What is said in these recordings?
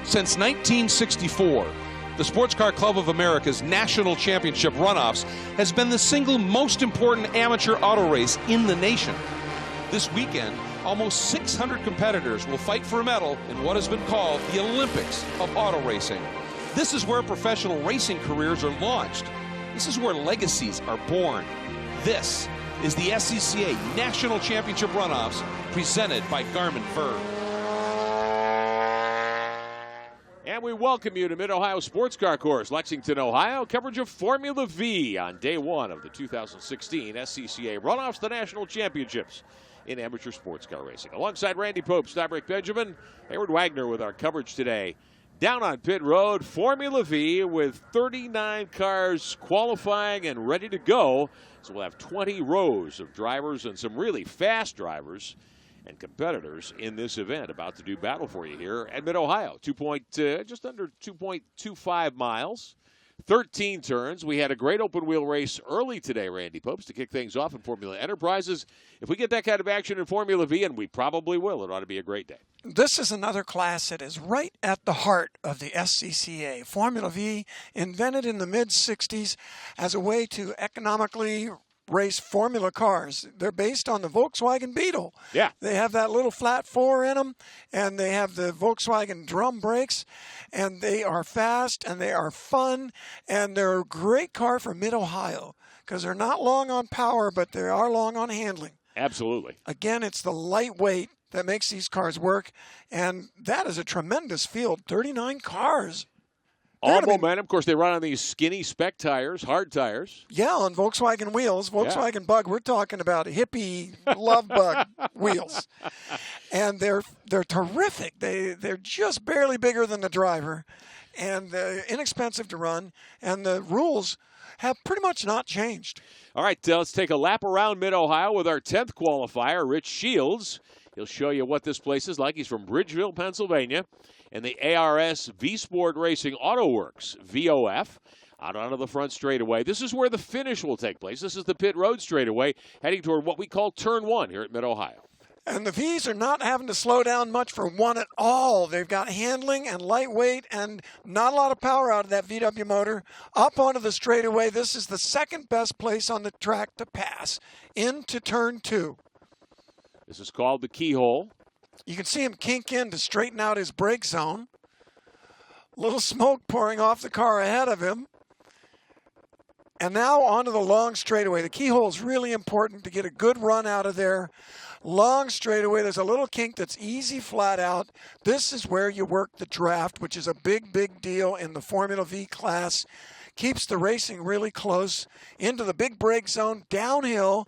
Since 1964, the Sports Car Club of America's National Championship Runoffs has been the single most important amateur auto race in the nation. This weekend, almost 600 competitors will fight for a medal in what has been called the Olympics of auto racing. This is where professional racing careers are launched. This is where legacies are born. This is the SCCA National Championship Runoffs, presented by Garmin Verb. And we welcome you to Mid-Ohio Sports Car Course, Lexington, Ohio. Coverage of Formula V on day one of the 2016 SCCA Runoffs, the National Championships in amateur sports car racing. Alongside Randy Pope, Steinbrück Benjamin, Hayward Wagner with our coverage today. Down on pit road, Formula V with 39 cars qualifying and ready to go. So we'll have 20 rows of drivers and some really fast drivers and competitors in this event about to do battle for you here at Mid-Ohio. Just under 2.25 miles, 13 turns. We had a great open wheel race early today, Randy Popes, to kick things off in Formula Enterprises. If we get that kind of action in Formula V, and we probably will, it ought to be a great day. This is another class that is right at the heart of the SCCA. Formula V, invented in the mid-'60s as a way to economically race formula cars. They're based on the Volkswagen Beetle. Yeah. They have that little flat four in them, and they have the Volkswagen drum brakes, and they are fast, and they are fun, and they're a great car for Mid-Ohio because they're not long on power, but they are long on handling. Absolutely. Again, it's the lightweight that makes these cars work, and that is a tremendous field, 39 cars. All momentum. Of course, they run on these skinny spec tires, hard tires. Yeah, on Volkswagen wheels. Volkswagen Bug, we're talking about hippie love bug wheels. And they're terrific. They're just barely bigger than the driver, and they're inexpensive to run, and the rules have pretty much not changed. All right, let's take a lap around Mid-Ohio with our 10th qualifier, Rich Shields. He'll show you what this place is like. He's from Bridgeville, Pennsylvania, and the ARS V-Sport Racing Auto Works, VOF, out onto the front straightaway. This is where the finish will take place. This is the pit road straightaway, heading toward what we call Turn 1 here at Mid-Ohio. And the Vs are not having to slow down much for one at all. They've got handling and lightweight and not a lot of power out of that VW motor. Up onto the straightaway, this is the second best place on the track to pass into Turn 2. This is called the keyhole. You can see him kink in to straighten out his brake zone. Little smoke pouring off the car ahead of him. And now onto the long straightaway. The keyhole is really important to get a good run out of there. Long straightaway, there's a little kink that's easy flat out. This is where you work the draft, which is a big, big deal in the Formula V class. Keeps the racing really close into the big brake zone, downhill,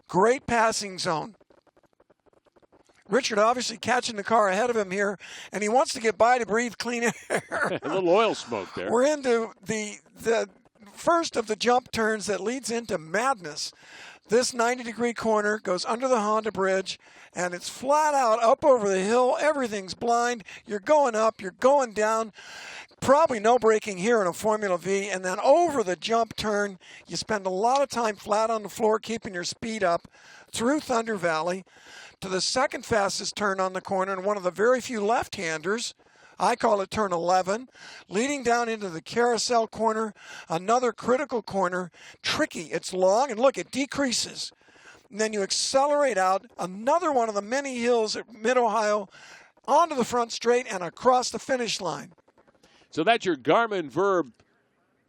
great passing zone. Richard obviously catching the car ahead of him here, and he wants to get by to breathe clean air. A little oil smoke there. We're into the first of the jump turns that leads into madness. This 90-degree corner goes under the Honda bridge, and it's flat out up over the hill. Everything's blind. You're going up. You're going down. Probably no braking here in a Formula V. And then over the jump turn, you spend a lot of time flat on the floor keeping your speed up through Thunder Valley to the second fastest turn on the corner and one of the very few left-handers. I call it turn 11, leading down into the carousel corner, another critical corner, tricky. It's long, and look, it decreases. And then you accelerate out, another one of the many hills at Mid-Ohio, onto the front straight and across the finish line. So that's your Garmin Verb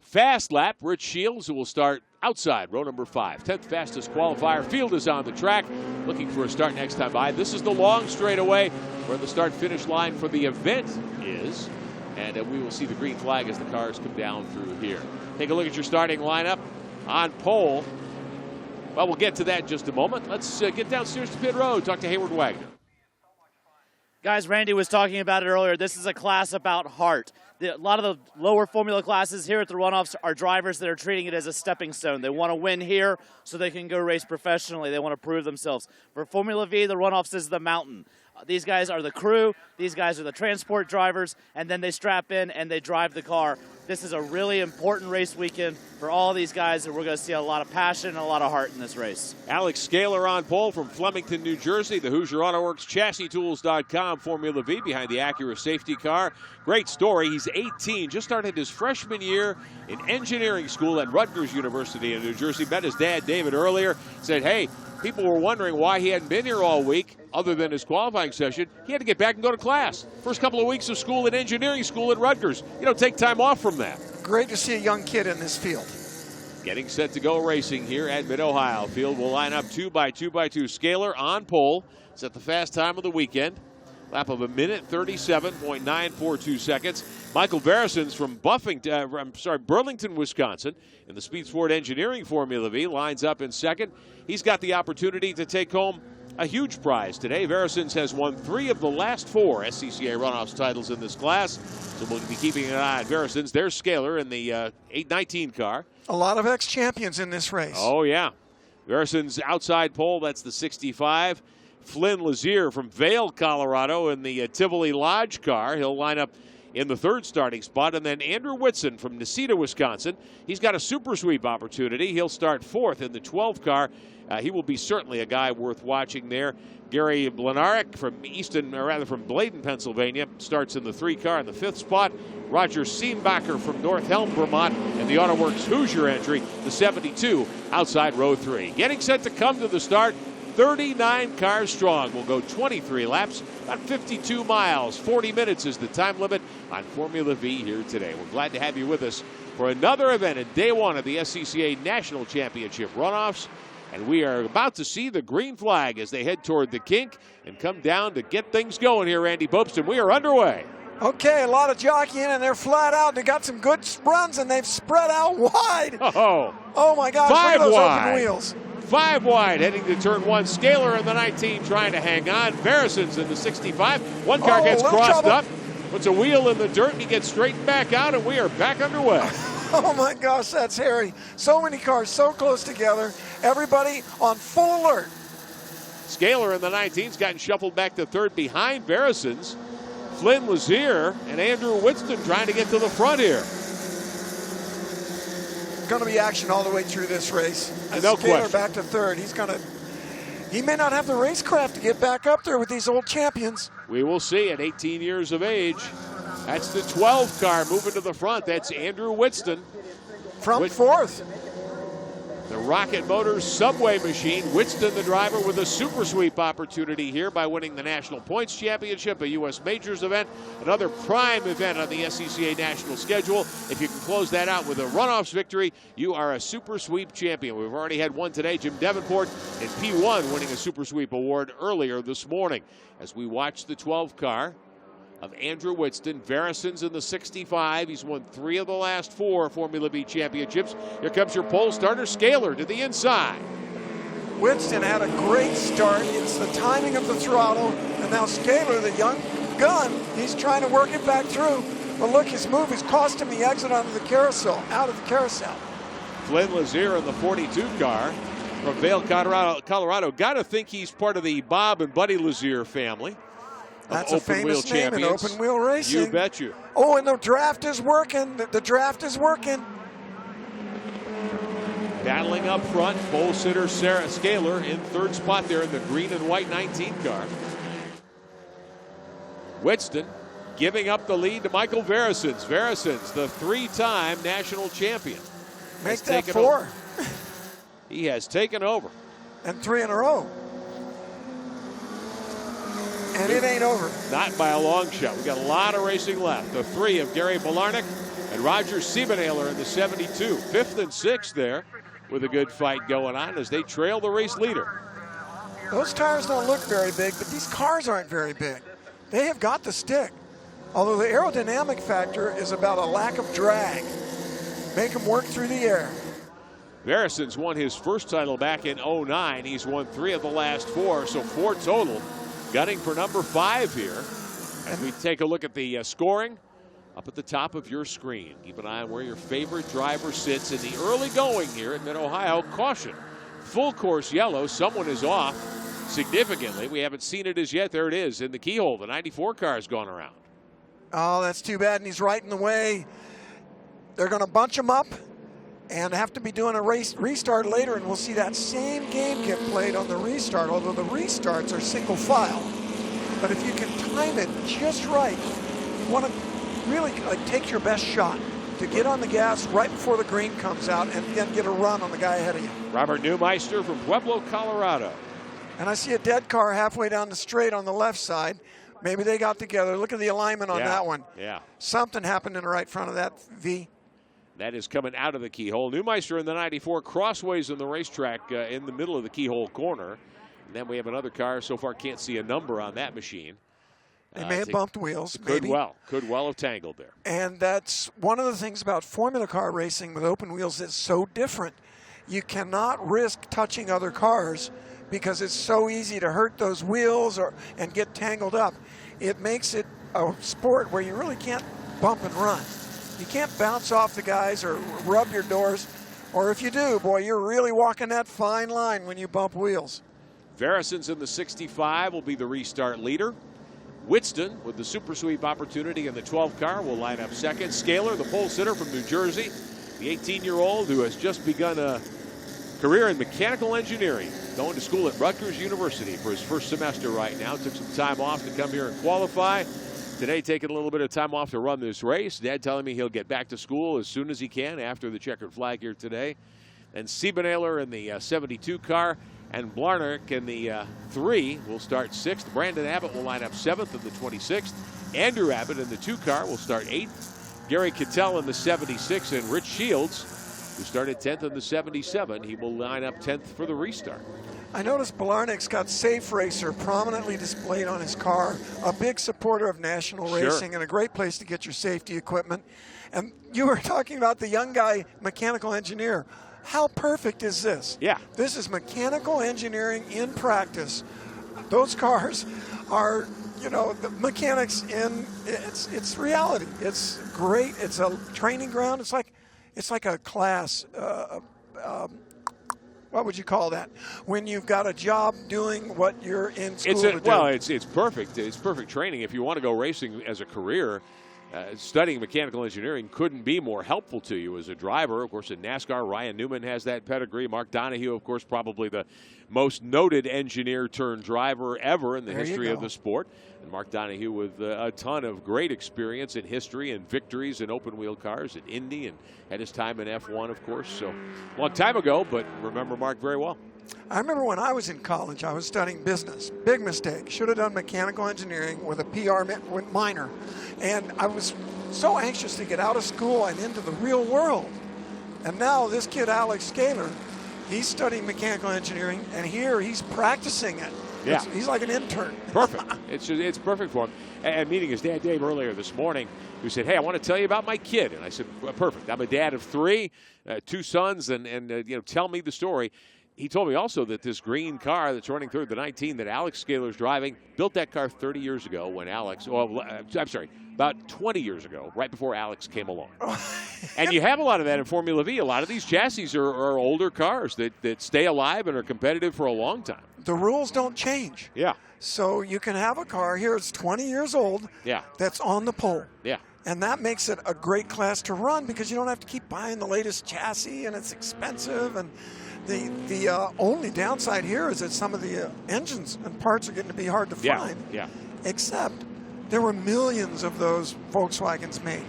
fast lap. Rich Shields, who will start outside row number 5. 10th fastest qualifier. Field is on the track, looking for a start next time by. This is the long straightaway where the start-finish line for the event is, and we will see the green flag as the cars come down through here. Take a look at your starting lineup on pole. Well, we'll get to that in just a moment. Let's get downstairs to pit road, talk to Hayward Wagner. Guys, Randy was talking about it earlier. This is a class about heart. A lot of the lower formula classes here at the Runoffs are drivers that are treating it as a stepping stone. They want to win here so they can go race professionally. They want to prove themselves. For Formula V, the Runoffs is the mountain. These guys are the crew, these guys are the transport drivers, and then they strap in and they drive the car. This is a really important race weekend for all these guys, and we're going to see a lot of passion and a lot of heart in this race. Alex Scaler on pole from Flemington, New Jersey. The Hoosier Auto Works, ChassisTools.com, Formula V behind the Acura safety car. Great story. He's 18, just started his freshman year in engineering school at Rutgers University in New Jersey. Met his dad, David, earlier. Said, hey, people were wondering why he hadn't been here all week other than his qualifying session. He had to get back and go to class. First couple of weeks of school at engineering school at Rutgers. You don't take time off from that. Great to see a young kid in this field. Getting set to go racing here at Mid-Ohio. Field will line up 2x2x2. Scaler on pole. Set the fast time of the weekend. Lap of 1:37.942 seconds. Michael Verisons from Burlington, Wisconsin, in the Speed Sport Engineering Formula V, lines up in second. He's got the opportunity to take home a huge prize today. Verisons has won 3 of the last 4 SCCA Runoffs titles in this class, so we'll be keeping an eye on Verisons. There's Scaler in the 819 car. A lot of ex-champions in this race. Oh, yeah. Verisons outside pole, that's the 65. Flynn Lazier from Vail, Colorado, in the Tivoli Lodge car. He'll line up in the 3rd starting spot. And then Andrew Whitson from Necedah, Wisconsin. He's got a super sweep opportunity. He'll start 4th in the 12 car. He will be certainly a guy worth watching there. Gary Blenarek from Bladen, Pennsylvania, starts in the 3 car in the 5th spot. Roger Seenbacher from North Helm, Vermont, and the AutoWorks Hoosier entry, the 72, outside row 3. Getting set to come to the start. 39 cars strong. We'll go 23 laps, about 52 miles. 40 minutes is the time limit on Formula V here today. We're glad to have you with us for another event in day 1 of the SCCA National Championship Runoffs. And we are about to see the green flag as they head toward the kink and come down to get things going here, Randy Popeston. We are underway. Okay, a lot of jockeying, and they're flat out. They got some good runs, and they've spread out wide. Oh my gosh, 5 look at those wide. open wheels. 5 wide, heading to turn 1. Scaler in the 19 trying to hang on. Verisons in the 65. One car gets crossed up, puts a wheel in the dirt, and he gets straightened back out, and we are back underway. Oh my gosh, that's hairy. So many cars so close together. Everybody on full alert. Scaler in the 19's gotten shuffled back to 3rd behind Verisons. Flynn Lazier and Andrew Winston trying to get to the front here. Going to be action all the way through this race. No Scaler question. back to 3rd. He may not have the racecraft to get back up there with these old champions. We will see at 18 years of age. That's the 12 car moving to the front. That's Andrew Winston. From 4th. The Rocket Motors Subway machine. Winston, the driver, with a super sweep opportunity here by winning the National Points Championship, a U.S. Majors event, another prime event on the SCCA national schedule. If you can close that out with a runoffs victory, you are a super sweep champion. We've already had one today, Jim Davenport in P1 winning a super sweep award earlier this morning. As we watch the 12 car of Andrew Winston, Verisons in the 65. He's won 3 of the last 4 Formula V championships. Here comes your pole starter, Scaler, to the inside. Winston had a great start. It's the timing of the throttle. And now Scaler, the young gun, he's trying to work it back through. But look, his move has cost him the exit onto the carousel, out of the carousel. Flynn Lazier in the 42 car from Vail, Colorado. Got to think he's part of the Bob and Buddy Lazier family. That's a famous name in open wheel racing. You bet you. Oh, and the draft is working. The draft is working. Battling up front, pole sitter Sarah Scaler in 3rd spot there in the green and white 19 car. Winston giving up the lead to Michael Verisons. Verisons, the 3-time national champion. Make that 4. He has taken over. And 3 in a row. And it ain't over. Not by a long shot. We've got a lot of racing left. The 3 of Gary Blenarek and Roger Siebenhaler in the 72. 5th and 6th there with a good fight going on as they trail the race leader. Those tires don't look very big, but these cars aren't very big. They have got the stick. Although the aerodynamic factor is about a lack of drag. Make them work through the air. Verisons won his first title back in 09. He's won 3 of the last 4, so 4 total. Gunning for number 5 here. As we take a look at the scoring up at the top of your screen. Keep an eye on where your favorite driver sits in the early going here at Mid-Ohio. Caution. Full course yellow. Someone is off. significantly. We haven't seen it as yet. There it is in the keyhole. The 94 car's gone around. Oh, that's too bad, and he's right in the way. They're going to bunch him up and have to be doing a restart later, and we'll see that same game get played on the restart, although the restarts are single file. But if you can time it just right, you want to really take your best shot to get on the gas right before the green comes out and then get a run on the guy ahead of you. Robert Neumeister from Pueblo, Colorado. And I see a dead car halfway down the straight on the left side. Maybe they got together. Look at the alignment on that one. Yeah. Something happened in the right front of that V. That is coming out of the keyhole. Neumeister in the 94, crossways in the racetrack in the middle of the keyhole corner. And then we have another car. So far, can't see a number on that machine. They may have bumped wheels. Could well have tangled there. And that's one of the things about Formula Car racing with open wheels that's so different. You cannot risk touching other cars because it's so easy to hurt those wheels and get tangled up. It makes it a sport where you really can't bump and run. You can't bounce off the guys or rub your doors. Or if you do, boy, you're really walking that fine line when you bump wheels. Verison's in the 65 will be the restart leader. Whitston with the super sweep opportunity in the 12 car will line up second. Scaler, the pole sitter from New Jersey, the 18-year-old who has just begun a career in mechanical engineering, going to school at Rutgers University for his first semester right now. Took some time off to come here and qualify. Today taking a little bit of time off to run this race. Dad telling me he'll get back to school as soon as he can after the checkered flag here today. And Siebenaler in the 72 car. And Blarnert in the 3 will start 6th. Brandon Abbott will line up 7th in the 26th. Andrew Abbott in the 2 car will start 8th. Gary Cattell in the 76, and Rich Shields, who started 10th in the 77, he will line up 10th for the restart. I noticed Blarneck's got Safe Racer prominently displayed on his car, a big supporter of national racing and a great place to get your safety equipment. And you were talking about the young guy, mechanical engineer. How perfect is this? Yeah. This is mechanical engineering in practice. Those cars are, the mechanics in, it's reality. It's great. It's a training ground. It's like a class. What would you call that? When you've got a job doing what you're in school to do. Well, it's perfect. It's perfect training. If you want to go racing as a career, studying mechanical engineering couldn't be more helpful to you as a driver. Of course, in NASCAR, Ryan Newman has that pedigree. Mark Donohue, of course, probably the most noted engineer turned driver ever in the history of the sport. And Mark Donohue with a ton of great experience in history and victories in open wheel cars at Indy and had his time in F1, of course. So long time ago, but remember Mark very well. I remember when I was in college, I was studying business. Big mistake. Should have done mechanical engineering with a PR minor. And I was so anxious to get out of school and into the real world. And now this kid, Alex Scaler, he's studying mechanical engineering, and here he's practicing it. Yeah. He's like an intern. Perfect. It's perfect for him. And meeting his dad, Dave, earlier this morning, who said, hey, I want to tell you about my kid. And I said, well, perfect. I'm a dad of 3, 2 sons, and tell me the story. He told me also that this green car that's running through the 19 that Alex Scaler's driving, built that car 30 years ago when about 20 years ago, right before Alex came along. And you have a lot of that in Formula V. A lot of these chassis are older cars that stay alive and are competitive for a long time. The rules don't change. Yeah. So you can have a car here, it's 20 years old, that's on the pole. Yeah. And that makes it a great class to run because you don't have to keep buying the latest chassis, and it's expensive. And the only downside here is that some of the engines and parts are getting to be hard to find. Yeah. Except there were millions of those Volkswagens made,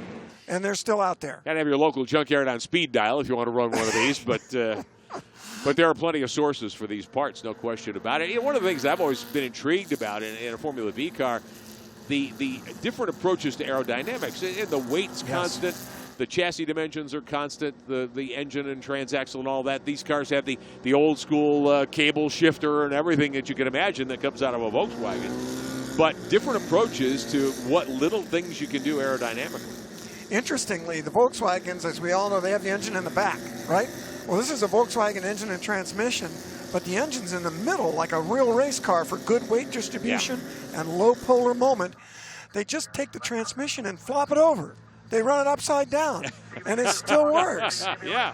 and they're still out there. Got to have your local junkyard on speed dial if you want to run one of these, but there are plenty of sources for these parts, no question about it. One of the things I've always been intrigued about in a Formula V car, the different approaches to aerodynamics. And the weight's constant. The chassis dimensions are constant, the engine and transaxle and all that. These cars have the old school cable shifter and everything that you can imagine that comes out of a Volkswagen. But different approaches to what little things you can do aerodynamically. Interestingly, the Volkswagens, as we all know, they have the engine in the back, right? Well, this is a Volkswagen engine and transmission, but the engine's in the middle like a real race car for good weight distribution and low polar moment. They just take the transmission and flop it over. They run it upside down, and it still works. Yeah.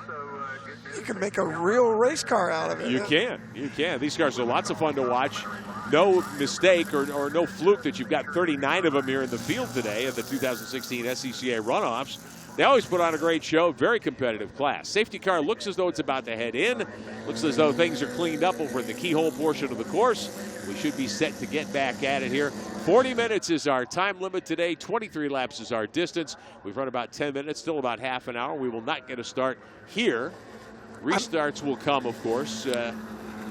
you can make a real race car out of it. You can. These cars are lots of fun to watch. No mistake or no fluke that you've got 39 of them here in the field today of the 2016 SCCA Runoffs. They always put on a great show, very competitive class. Safety car looks as though it's about to head in. Looks as though things are cleaned up over in the keyhole portion of the course. We should be set to get back at it here. 40 minutes is our time limit today. 23 laps is our distance. We've run about 10 minutes, still about half an hour. We will not get a start here. Restarts will come, of course.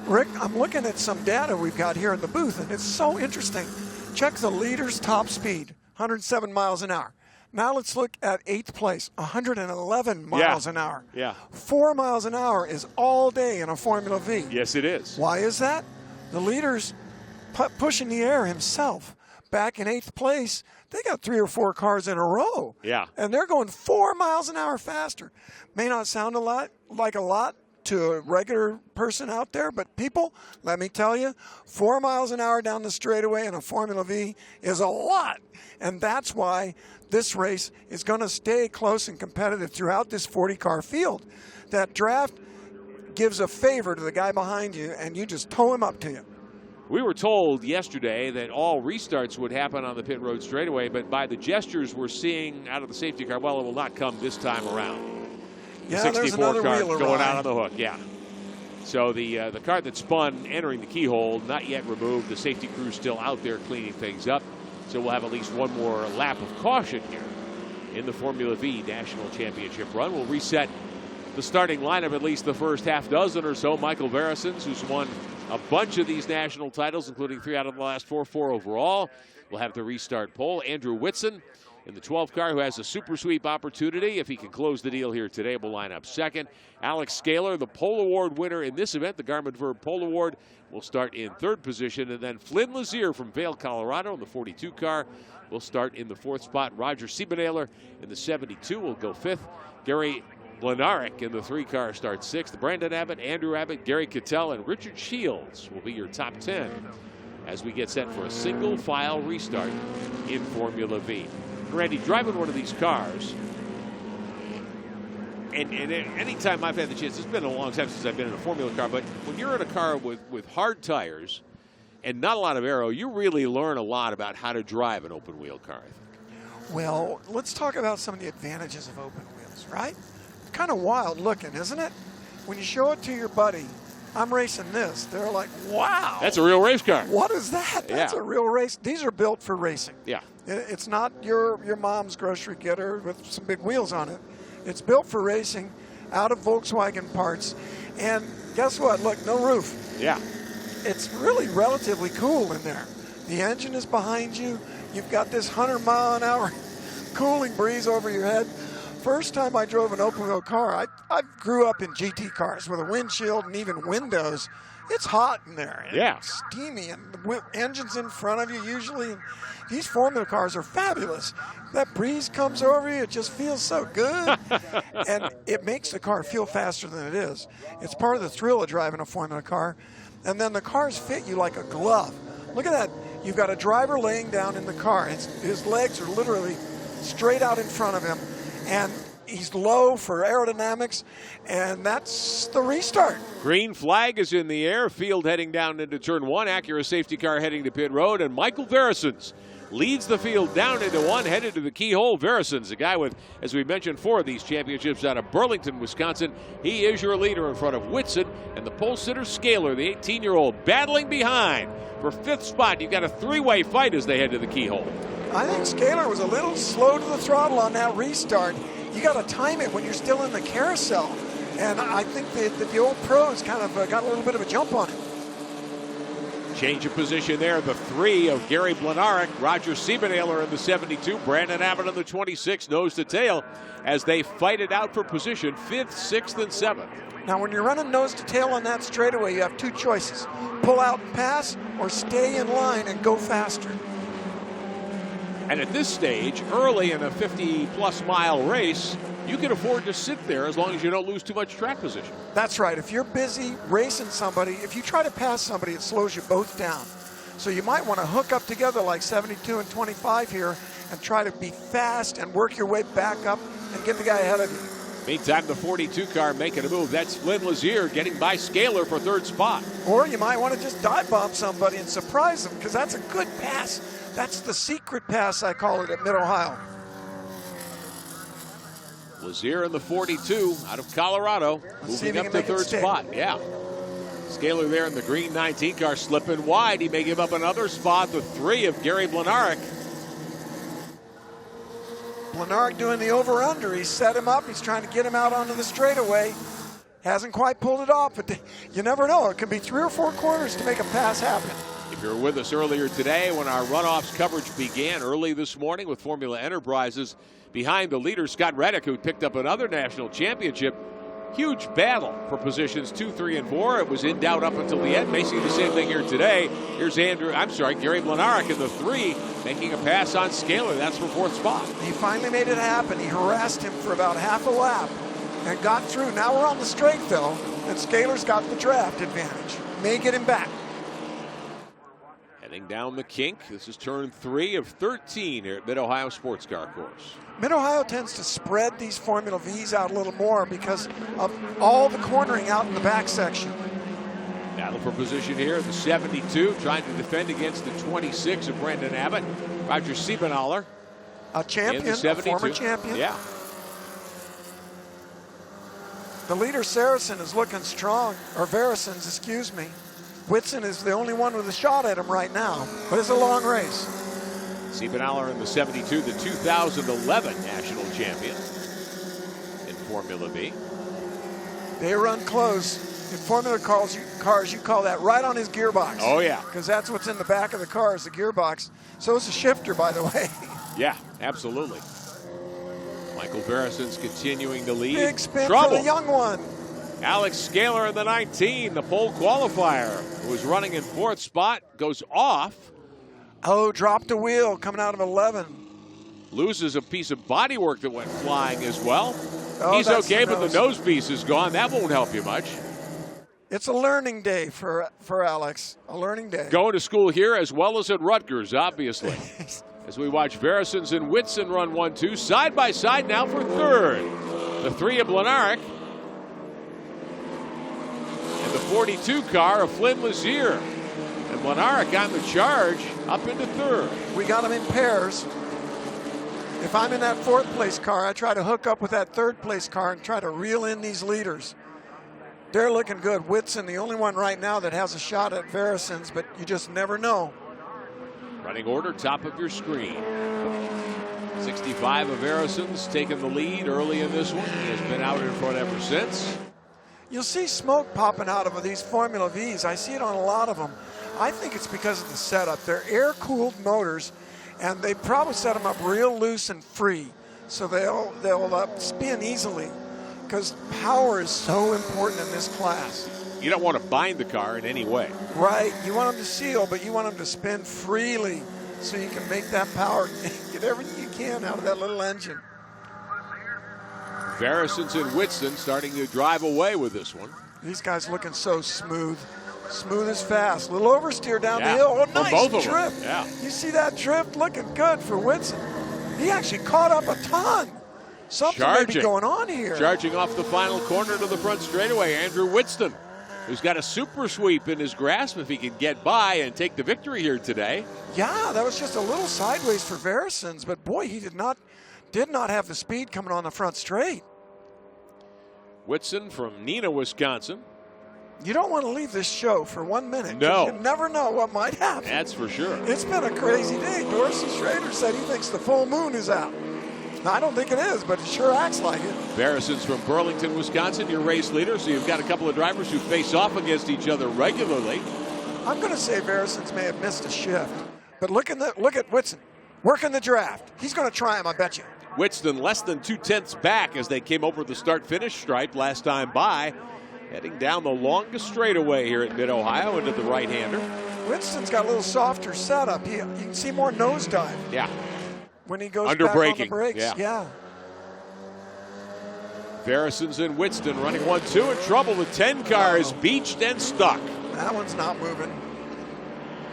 Rick, I'm looking at some data we've got here in the booth, and it's so interesting. Check the leader's top speed, 107 miles an hour. Now let's look at 8th place, 111 miles an hour. Yeah. 4 miles an hour is all day in a Formula V. Yes, it is. Why is that? The leader's pushing the air himself. Back in 8th place, they got 3 or 4 cars in a row. Yeah. And they're going 4 miles an hour faster. May not sound like a lot to a regular person out there, but people, let me tell you, 4 miles an hour down the straightaway in a Formula V is a lot. And that's why this race is going to stay close and competitive throughout this 40-car field. That draft gives a favor to the guy behind you, and you just tow him up to you. We were told yesterday that all restarts would happen on the pit road straightaway, but by the gestures we're seeing out of the safety car, well, it will not come this time around. The Yeah, there's 64 another car wheel going awry. out on the hook, yeah. So the car that spun entering the keyhole, not yet removed. The safety crew's still out there cleaning things up. So we'll have at least one more lap of caution here in the Formula V National Championship run. We'll reset the starting lineup, at least the first half dozen or so. Michael Verisons, who's won a bunch of these national titles, including 3 out of the last 4 overall. We'll have the restart pole. Andrew Whitson in the 12th car, who has a super sweep opportunity. If he can close the deal here today, will line up second. Alex Scaler, the pole award winner in this event, the Garmin Verb Pole Award, will start in 3rd position. And then Flynn Lazier from Vail, Colorado in the 42 car will start in the 4th spot. Roger Siebenahler in the 72 will go 5th. Gary Blenarek in the 3 car starts 6th. Brandon Abbott, Andrew Abbott, Gary Cattell, and Richard Shields will be your top 10 as we get set for a single file restart in Formula V. Randy, driving one of these cars, and anytime I've had the chance, it's been a long time since I've been in a Formula car, but when you're in a car with hard tires and not a lot of aero, you really learn a lot about how to drive an open wheel car, I think. Well, let's talk about some of the advantages of open wheels, right? Kind of wild looking, isn't it? When you show it to your buddy, I'm racing this, they're like, wow. That's a real race car. What is that? That's a real race. These are built for racing. Yeah. It's not your mom's grocery getter with some big wheels on it. It's built for racing, out of Volkswagen parts. And guess what? Look, no roof. Yeah. It's really relatively cool in there. The engine is behind you. You've got this 100-mile-an-hour cooling breeze over your head. First time I drove an open-wheel car, I grew up in GT cars with a windshield and even windows. It's hot in there. Yeah. It's steamy, and the engine's in front of you usually. And these Formula cars are fabulous. That breeze comes over you, it just feels so good. And it makes the car feel faster than it is. It's part of the thrill of driving a Formula car. And then the cars fit you like a glove. Look at that. You've got a driver laying down in the car. His legs are literally straight out in front of him. And he's low for aerodynamics, and that's the restart. Green flag is in the air. Field heading down into turn 1. Acura safety car heading to pit road, and Michael Verisons leads the field down into 1, headed to the keyhole. Verisons, a guy with, as we mentioned, 4 of these championships out of Burlington, Wisconsin. He is your leader in front of Whitson and the pole sitter Scaler, the 18-year-old, battling behind. For 5th spot, you've got a 3-way fight as they head to the keyhole. I think Scaler was a little slow to the throttle on that restart. You got to time it when you're still in the carousel. And I think that the old pros kind of got a little bit of a jump on it. Change of position there. The 3 of Gary Blenarek, Roger Siebenahler in the 72, Brandon Abbott in the 26, nose to tail as they fight it out for position 5th, 6th, and 7th. Now, when you're running nose to tail on that straightaway, you have 2 choices. Pull out and pass, or stay in line and go faster. And at this stage, early in a 50-plus mile race, you can afford to sit there as long as you don't lose too much track position. That's right. If you're busy racing somebody, if you try to pass somebody, it slows you both down. So you might want to hook up together like 72 and 25 here and try to be fast and work your way back up and get the guy ahead of you. Meantime, the 42 car making a move. That's Flynn Lazier getting by Scaler for third spot. Or you might want to just dive bomb somebody and surprise them, because that's a good pass. That's the secret pass, I call it, at Mid-Ohio. Lazier in the 42 out of Colorado, moving up to third spot. Yeah. Scaler there in the green 19 car slipping wide. He may give up another spot. The 3 of Gary Blenarek. Blenarek doing the over-under. He set him up. He's trying to get him out onto the straightaway. Hasn't quite pulled it off, but you never know. It can be 3 or 4 corners to make a pass happen. If you were with us earlier today when our runoffs coverage began early this morning with Formula Enterprises behind the leader, Scott Reddick, who picked up another national championship. Huge battle for positions 2, 3, and 4. It was in doubt up until the end. May see the same thing here today. Here's Gary Blenarek in the 3, making a pass on Scaler. That's for 4th spot. He finally made it happen. He harassed him for about half a lap and got through. Now we're on the straight, though, and Scaler's got the draft advantage. May get him back. Heading down the kink. This is turn 3 of 13 here at Mid-Ohio Sports Car Course. Mid-Ohio tends to spread these Formula Vs out a little more because of all the cornering out in the back section. Battle for position here, the 72, trying to defend against the 26 of Brendan Abbott. Roger Siebenaller. A champion, a former champion. Yeah. The leader, Saracen, is looking strong, or Verison's, excuse me. Whitson is the only one with a shot at him right now, but it's a long race. Siebenaller in the 72, the 2011 national champion in Formula V. They run close. In Formula cars, you call that right on his gearbox. Oh, yeah. Because that's what's in the back of the car is the gearbox. So it's a shifter, by the way. Yeah, absolutely. Michael Verison's continuing to lead. Big spin Trouble for the young one. Alex Scaler in the 19, the pole qualifier, who was running in 4th spot, goes off. Oh, dropped a wheel coming out of 11. Loses a piece of bodywork that went flying as well. Oh, he's okay, but the nose piece is gone. That won't help you much. It's a learning day for Alex. A learning day. Going to school here as well as at Rutgers, obviously. As we watch Verisons and Whitson run 1-2, side by side now for 3rd. The 3 of Blenarek. And the 42 car of Flynn Lazier. And Blenarek on the charge up into 3rd. We got them in pairs. If I'm in that 4th place car, I try to hook up with that 3rd place car and try to reel in these leaders. They're looking good. Whitson, the only one right now that has a shot at Verisons, but you just never know. Running order, top of your screen. 65 of Verisons taking the lead early in this one. He has been out in front ever since. You'll see smoke popping out of these Formula Vs. I see it on a lot of them. I think it's because of the setup. They're air-cooled motors, and they probably set them up real loose and free, so they'll spin easily, because power is so important in this class. You don't want to bind the car in any way. Right. You want them to seal, but you want them to spin freely so you can make that power, get everything you can out of that little engine. Verisons and Whitson starting to drive away with this one. These guys looking so smooth. Smooth as fast. Little oversteer down the hill. Oh, nice both of drift. them. Yeah. You see that drift? Looking good for Whitson. He actually caught up a ton. Something may be going on here. Charging off the final corner to the front straightaway, Andrew Whitson, who's got a super sweep in his grasp if he can get by and take the victory here today. Yeah, that was just a little sideways for Verisons, but boy, he did not have the speed coming on the front straight. Whitson from Neenah, Wisconsin. You don't want to leave this show for 1 minute. No. You never know what might happen. That's for sure. It's been a crazy day. Dorsey Schrader said he thinks the full moon is out. Now, I don't think it is, but it sure acts like it. Verisons from Burlington, Wisconsin, your race leader. So you've got a couple of drivers who face off against each other regularly. I'm going to say Verisons may have missed a shift. But look at Whitson working the draft. He's going to try him, I bet you. Whitson less than 2/10 back as they came over the start-finish stripe last time by. Heading down the longest straightaway here at Mid-Ohio into the right-hander. Whitson's got a little softer setup. You can see more nosedive. Yeah. When he goes under back braking. on the brakes. Yeah. Verisons and Whitson running 1-2 in trouble. The 10 car is beached and stuck. That one's not moving.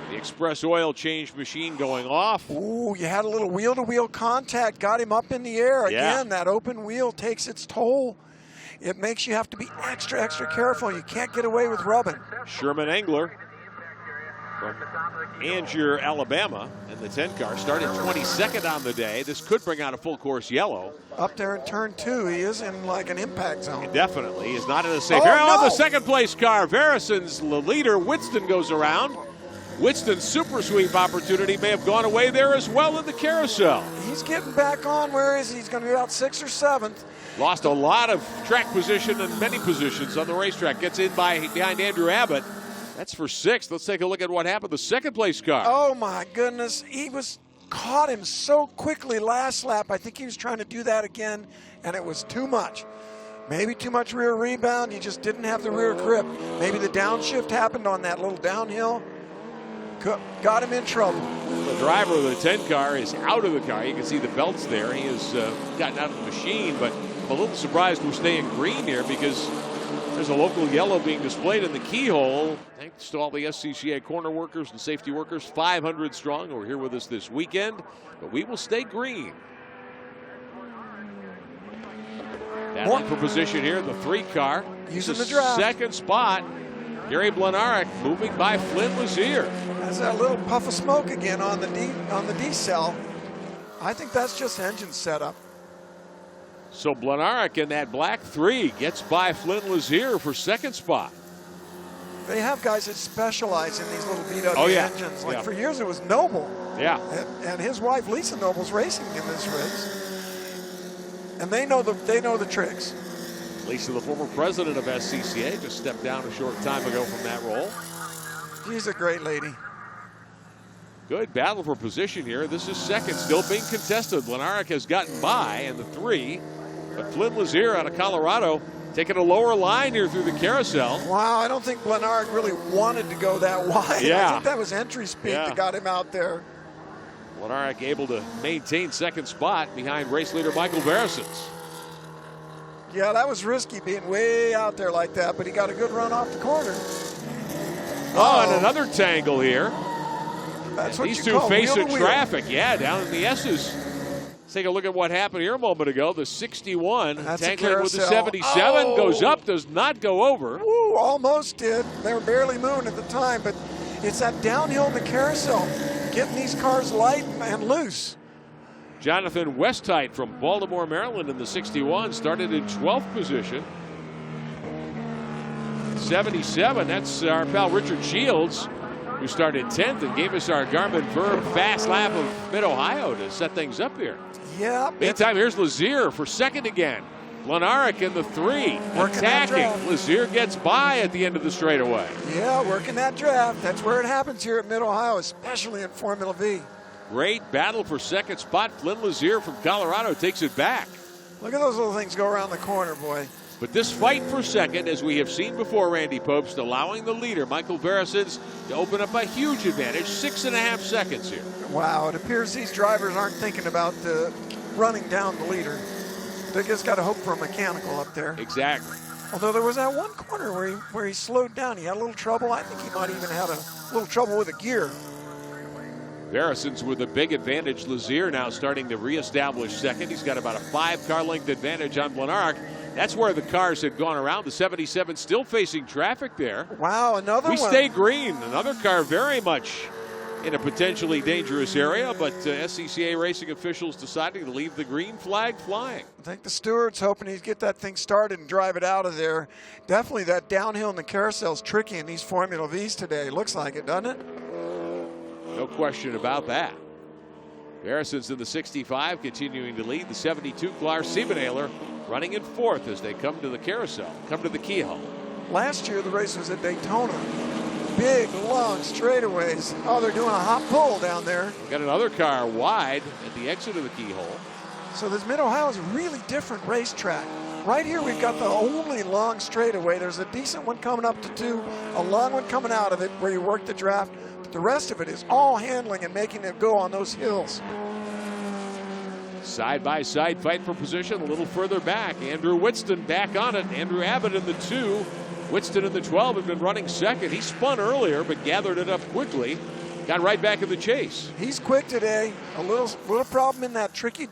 The express oil change machine going off. Ooh, you had a little wheel-to-wheel contact, got him up in the air. Yeah. Again, that open wheel takes its toll. It makes you have to be extra, extra careful. You can't get away with rubbing. Sherman Engler from Angier, Alabama, in the 10 car. Started 22nd on the day. This could bring out a full course yellow. Up there in turn 2, he is in like an impact zone. Definitely. He's not in a safe Oh, area. no. The second place car. Verison's the leader. Whitston goes around. Whitston's super sweep opportunity may have gone away there as well in the carousel. He's getting back on. Where is he? He's going to be about 6th or 7th. Lost a lot of track position and many positions on the racetrack. Gets in behind Andrew Abbott. That's for 6th. Let's take a look at what happened. The second place car. Oh my goodness. He caught him so quickly last lap. I think he was trying to do that again, and it was too much. Maybe too much rear rebound. He just didn't have the rear grip. Maybe the downshift happened on that little downhill. Got him in trouble. The driver of the 10 car is out of the car. You can see the belts there. He has gotten out of the machine, but I'm a little surprised we're staying green here because there's a local yellow being displayed in the keyhole. Thanks to all the SCCA corner workers and safety workers, 500 strong, who are here with us this weekend, but we will stay green. Battling for position here, the 3 car. Using the the draft. second spot. Gary Blenaric moving by Flynn Lazier. There's that little puff of smoke again on the D cell. I think that's just engine setup. So Blenaric in that black 3 gets by Flynn Lazier for second spot. They have guys that specialize in these little VW engines. Like for years it was Noble. Yeah. And his wife Lisa Noble's racing in this race. And they know the tricks. Lisa, the former president of SCCA, just stepped down a short time ago from that role. She's a great lady. Good battle for position here. This is second, still being contested. Blenaric has gotten by in the 3, but Flynn Lazier out of Colorado taking a lower line here through the carousel. Wow, I don't think Blenaric really wanted to go that wide. Yeah. I think that was entry speed that got him out there. Blenaric able to maintain second spot behind race leader Michael Verisons. Yeah, that was risky being way out there like that, but he got a good run off the corner. Oh, and another tangle here. That's what these you two call facing wheel-to-wheel. traffic. Yeah, down in the S's. Let's take a look at what happened here a moment ago. The 61 tangling with the 77 goes up, does not go over. Woo, almost did. They were barely moving at the time, but it's that downhill in the carousel, getting these cars light and loose. Jonathan Westheidt from Baltimore, Maryland in the 61 started in 12th position. 77, that's our pal Richard Shields, who started 10th and gave us our Garmin Verb fast lap of Mid-Ohio to set things up here. Yeah. Meantime, here's Lazier for second again. Blenaric in the 3, Working attacking. Lazier gets by at the end of the straightaway. Yeah, working that draft. That's where it happens here at Mid-Ohio, especially in Formula V. Great battle for second spot. Flynn Lazier from Colorado takes it back. Look at those little things go around the corner, boy. But this fight for second, as we have seen before, Randy Popst, allowing the leader, Michael Verisons, to open up a huge advantage, 6.5 seconds here. Wow, it appears these drivers aren't thinking about running down the leader. They just got to hope for a mechanical up there. Exactly. Although there was that one corner where he slowed down. He had a little trouble. I think he might even have a little trouble with a gear. Verisons with a big advantage. Lazier now starting to reestablish second. He's got about a 5-car length advantage on Blenaric. That's where the cars had gone around. The 77 still facing traffic there. Wow, another one. We stay green. Another car very much in a potentially dangerous area, but SCCA racing officials deciding to leave the green flag flying. I think the steward's hoping he'd get that thing started and drive it out of there. Definitely that downhill in the carousel's tricky in these Formula Vs today. Looks like it, doesn't it? No question about that. Verisons in the 65 continuing to lead. The 72 Lars Siebenhaler running in 4th as they come to the carousel, come to the keyhole. Last year the race was at Daytona. Big, long straightaways. Oh, they're doing a hot pull down there. We've got another car wide at the exit of the keyhole. So this Mid-Ohio is a really different racetrack. Right here we've got the only long straightaway. There's a decent one coming up to 2, a long one coming out of it where you work the draft. But the rest of it is all handling and making it go on those hills. Side-by-side fight for position a little further back. Andrew Whitston back on it. Andrew Abbott in the 2. Whitston in the 12 had been running second. He spun earlier but gathered it up quickly. got right back in the chase. He's quick today. A little problem in that tricky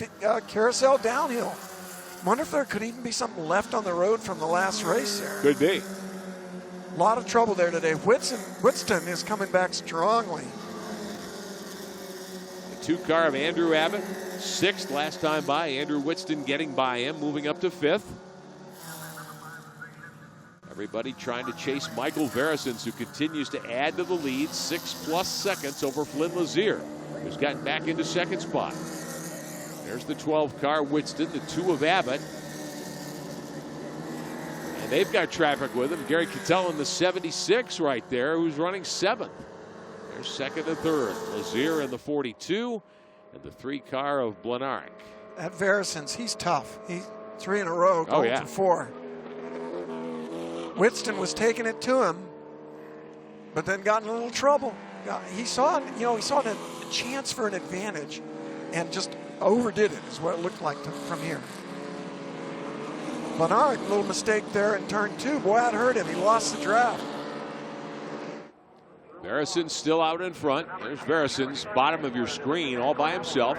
carousel downhill. Wonder if there could even be something left on the road from the last race there. Could be. A lot of trouble there today. Whitston is coming back strongly. The 2-car of Andrew Abbott, 6th last time by. Andrew Whitston getting by him, moving up to 5th. Everybody trying to chase Michael Verisons, who continues to add to the lead, 6+ seconds over Flynn Lazier, who's gotten back into 2nd spot. There's the 12-car Whitston, the 2 of Abbott. And they've got traffic with him. Gary Cattell in the 76 right there, who's running 7th. There's 2nd and 3rd. Lazier in the 42, and the 3-car of Blenaric. At Verisons, he's tough. He's 3 in a row, going for 4. Whitston was taking it to him, but then got in a little trouble. He saw a chance for an advantage, and just overdid it. Is what it looked like from here. Blenaric, little mistake there in turn 2. Boy, that hurt him. He lost the draft. Verisons still out in front. There's Verisons, bottom of your screen, all by himself.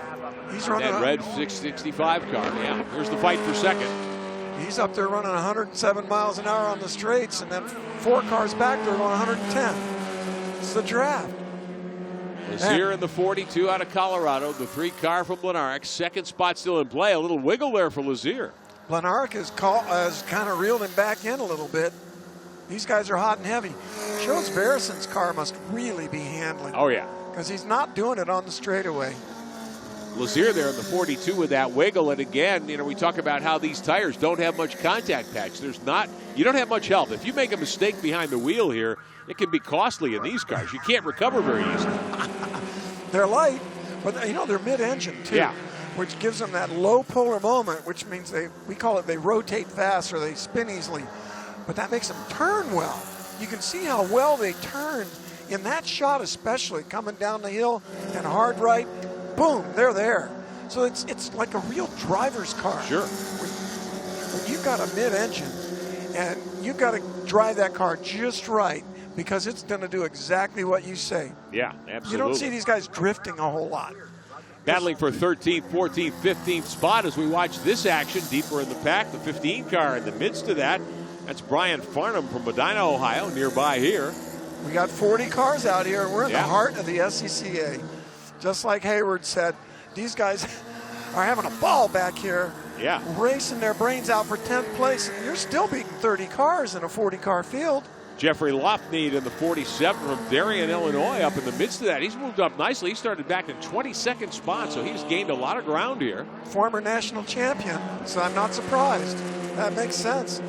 He's running that red 665 car. Yeah, here's the fight for 2nd. He's up there running 107 miles an hour on the straights, and then 4 cars back there going 110. It's the draft. Lazier in the 42 out of Colorado, the 3-car from Blenaric. 2nd spot still in play. A little wiggle there for Lazier. Blenaric has kind of reeled him back in a little bit. These guys are hot and heavy. Shows Verison's car must really be handling. Oh, yeah. Because he's not doing it on the straightaway. Lazier there in the 42 with that wiggle, and again, we talk about how these tires don't have much contact patch. You don't have much help. If you make a mistake behind the wheel here, it can be costly in these cars. You can't recover very easily. They're light, but they're mid-engine too, which gives them that low polar moment, which means we call it they rotate fast or they spin easily, but that makes them turn well. You can see how well they turned in that shot, especially coming down the hill and hard right. Boom, they're there. So it's like a real driver's car. Sure. When you've got a mid-engine and you've got to drive that car just right because it's going to do exactly what you say. Yeah, absolutely. You don't see these guys drifting a whole lot. Battling for 13th, 14th, 15th spot as we watch this action deeper in the pack. The 15 car in the midst of that. That's Brian Farnham from Medina, Ohio, nearby here. We got 40 cars out here, and we're in the heart of the SCCA. Just like Hayward said, these guys are having a ball back here, racing their brains out for 10th place, and you're still beating 30 cars in a 40-car field. Jeffrey Lofneed in the 47 from Darien, Illinois, up in the midst of that. He's moved up nicely. He started back in 22nd spot, so he's gained a lot of ground here. Former national champion, so I'm not surprised. That makes sense.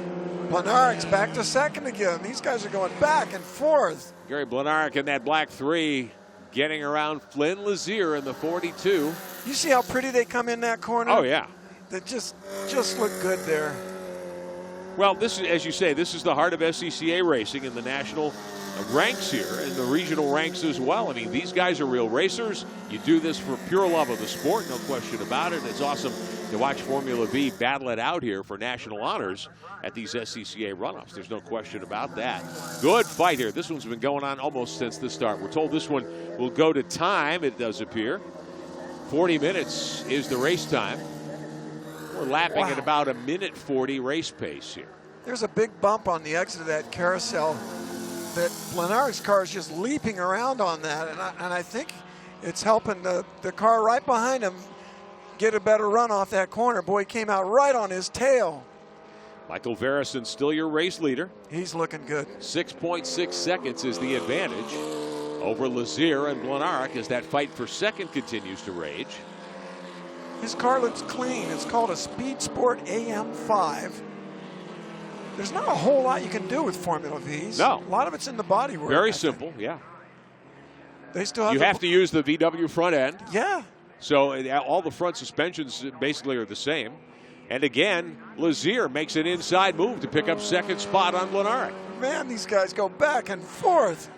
Blenaric's back to 2nd again. These guys are going back and forth. Gary Blenaric in that black 3. Getting around Flynn Lazier in the 42. You see how pretty they come in that corner? Oh, yeah. They just look good there. Well, this is, as you say, this is the heart of SCCA racing in the national ranks here and the regional ranks as well. I mean, these guys are real racers. You do this for pure love of the sport, no question about it. It's awesome to watch Formula V battle it out here for national honors at these SCCA runoffs. There's no question about that. Good fight here. This one's been going on almost since the start. We're told this one will go to time, it does appear. 40 minutes is the race time. We're lapping at about 1:40 race pace here. There's a big bump on the exit of that carousel that Blenaric's car is just leaping around on that, and I think it's helping the car right behind him get a better run off that corner. Boy, he came out right on his tail. Michael Verison still your race leader. He's looking good. 6.6 seconds is the advantage over Lazier and Blenaric as that fight for 2nd continues to rage. His car looks clean. It's called a Speed Sport AM5. There's not a whole lot you can do with Formula Vs. No. A lot of it's in the bodywork. Very simple, yeah. They still have to use the VW front end. Yeah. So all the front suspensions basically are the same. And again, Lazier makes an inside move to pick up 2nd spot on Blenaric. Man, these guys go back and forth.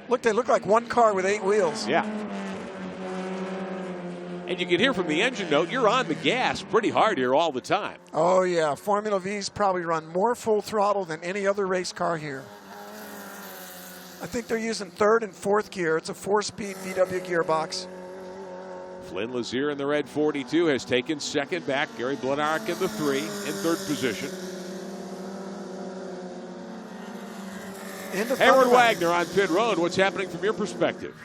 Look, they look like one car with 8 wheels. Yeah. And you can hear from the engine note, you're on the gas pretty hard here all the time. Oh, yeah. Formula Vs probably run more full throttle than any other race car here. I think they're using third and fourth gear. It's a 4-speed VW gearbox. Flynn Lazier in the red 42 has taken second back. Gary Blenarek in the 3 in third position. Hayward Wagner on pit road. What's happening from your perspective?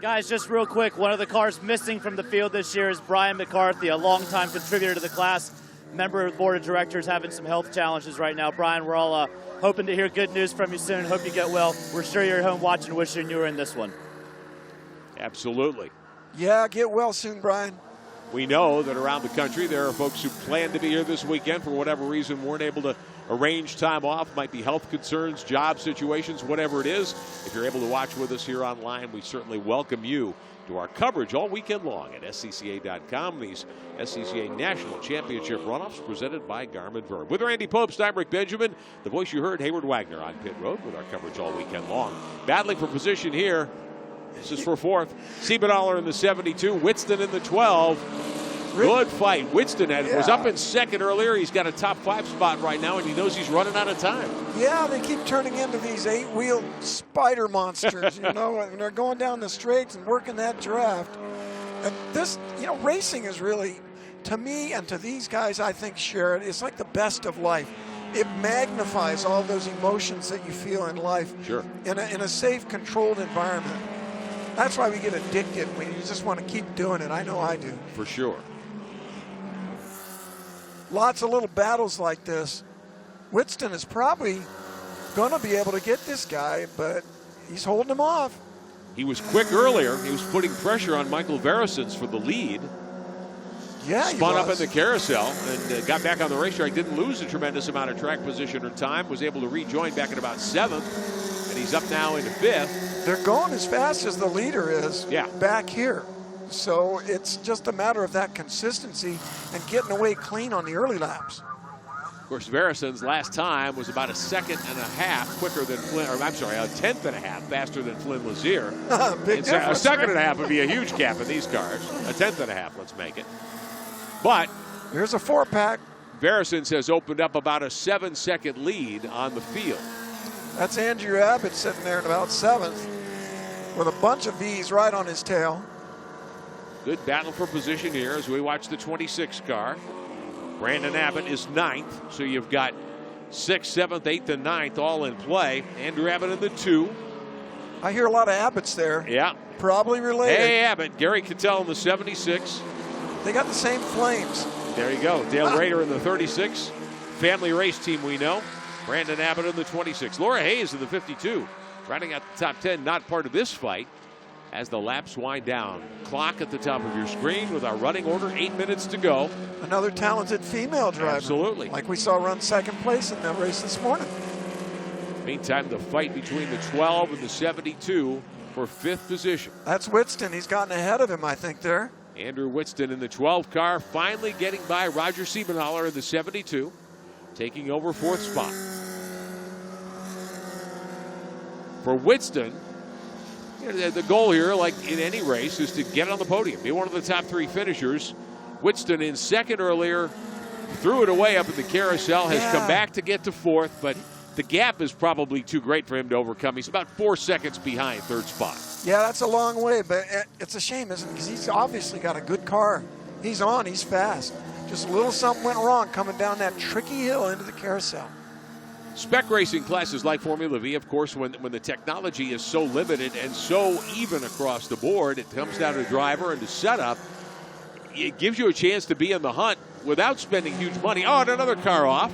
Guys, just real quick, one of the cars missing from the field this year is Brian McCarthy, a longtime contributor to the class, member of the board of directors, having some health challenges right now. Brian, we're all hoping to hear good news from you soon. Hope you get well. We're sure you're at home watching, wishing you were in this one. Absolutely. Yeah, get well soon, Brian. We know that around the country there are folks who plan to be here this weekend for whatever reason weren't able to arrange time off. Might be health concerns, job situations, whatever it is. If you're able to watch with us here online, we certainly welcome you to our coverage all weekend long at SCCA.com. These SCCA National Championship runoffs presented by Garmin Verb. With Randy Pope, Steinbrück Benjamin, the voice you heard, Hayward Wagner on pit road with our coverage all weekend long. Battling for position here. This is for fourth. Siebenthaler in the 72, Whitston in the 12. Good fight. Whitston was up in second earlier. He's got a top 5 spot right now, and he knows he's running out of time. Yeah, they keep turning into these 8-wheeled spider monsters, and they're going down the straights and working that draft. And this, racing is really, to me and to these guys, I think, share it. It's like the best of life. It magnifies all those emotions that you feel in life. Sure. In a safe, controlled environment. That's why we get addicted. You just want to keep doing it. I know I do. For sure. Lots of little battles like this. Whitston is probably going to be able to get this guy, but he's holding him off. He was quick earlier. He was putting pressure on Michael Veresins for the lead. Yeah, Spun up in the carousel and got back on the racetrack. Didn't lose a tremendous amount of track position or time. Was able to rejoin back at about 7th. And he's up now into 5th. They're going as fast as the leader is back here. So it's just a matter of that consistency and getting away clean on the early laps. Of course, Veresins last time was about a 1.5 seconds quicker than Flynn, or I'm sorry, a 1.5 tenths faster than Flynn Lazier. Big difference, a 2.5 seconds would be a huge gap in these cars. A 1.5 let's make it. But here's a 4-pack. Veresins has opened up about a 7-second lead on the field. That's Andrew Abbott sitting there in about 7th with a bunch of V's right on his tail. Good battle for position here as we watch the 26 car. Brandon Abbott is 9th, so you've got 6th, 7th, 8th, and 9th all in play. Andrew Abbott in the 2. I hear a lot of Abbotts there. Yeah. Probably related. Hey, Abbott. Gary Cattell in the 76. They got the same flames. There you go. Dale Rader in the 36. Family race team we know. Brandon Abbott in the 26. Laura Hayes in the 52. Riding out the top 10, not part of this fight. As the laps wind down. Clock at the top of your screen with our running order. 8 minutes to go. Another talented female driver. Absolutely. Like we saw run second place in that race this morning. Meantime, the fight between the 12 and the 72 for 5th position. That's Whitston. He's gotten ahead of him, I think, there. Andrew Whitston in the 12 car, finally getting by Roger Siebenthaler in the 72, taking over 4th spot. For Whitston, the goal here, like in any race, is to get on the podium, be one of the top 3 finishers. Whitston in 2nd earlier, threw it away up in the carousel, has come back to get to 4th, but the gap is probably too great for him to overcome. He's about 4 seconds behind 3rd spot. Yeah, that's a long way, but it's a shame, isn't it? Because he's obviously got a good car. He's on, he's fast. Just a little something went wrong coming down that tricky hill into the carousel. Spec racing classes like Formula V, of course, when the technology is so limited and so even across the board, it comes down to driver and to setup. It gives you a chance to be in the hunt without spending huge money. Oh, and another car off.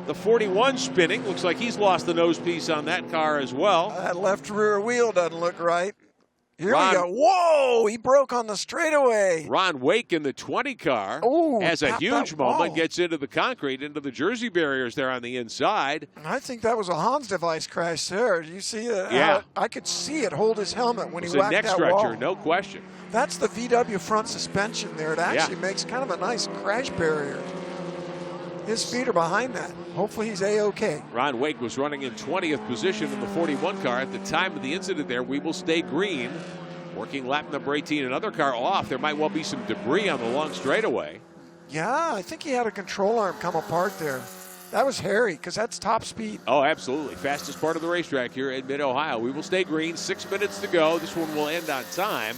The 41 spinning. Looks like he's lost the nose piece on that car as well. That left rear wheel doesn't look right. Here we go. Whoa, he broke on the straightaway. Ron Wake in the 20 car has a huge moment, gets into the concrete, into the Jersey barriers there on the inside. And I think that was a Hans device crash there. You see it? Yeah. I could see it hold his helmet when he whacked that neck stretcher, wall. no question. That's the VW front suspension there. It actually makes kind of a nice crash barrier. His feet are behind that. Hopefully he's A-OK. Ron Wake was running in 20th position in the 41 car. At the time of the incident there, we will stay green. Working lap number 18, another car off. There might well be some debris on the long straightaway. Yeah, I think he had a control arm come apart there. That was hairy because that's top speed. Oh, absolutely. Fastest part of the racetrack here at Mid-Ohio. We will stay green. 6 minutes to go. This one will end on time.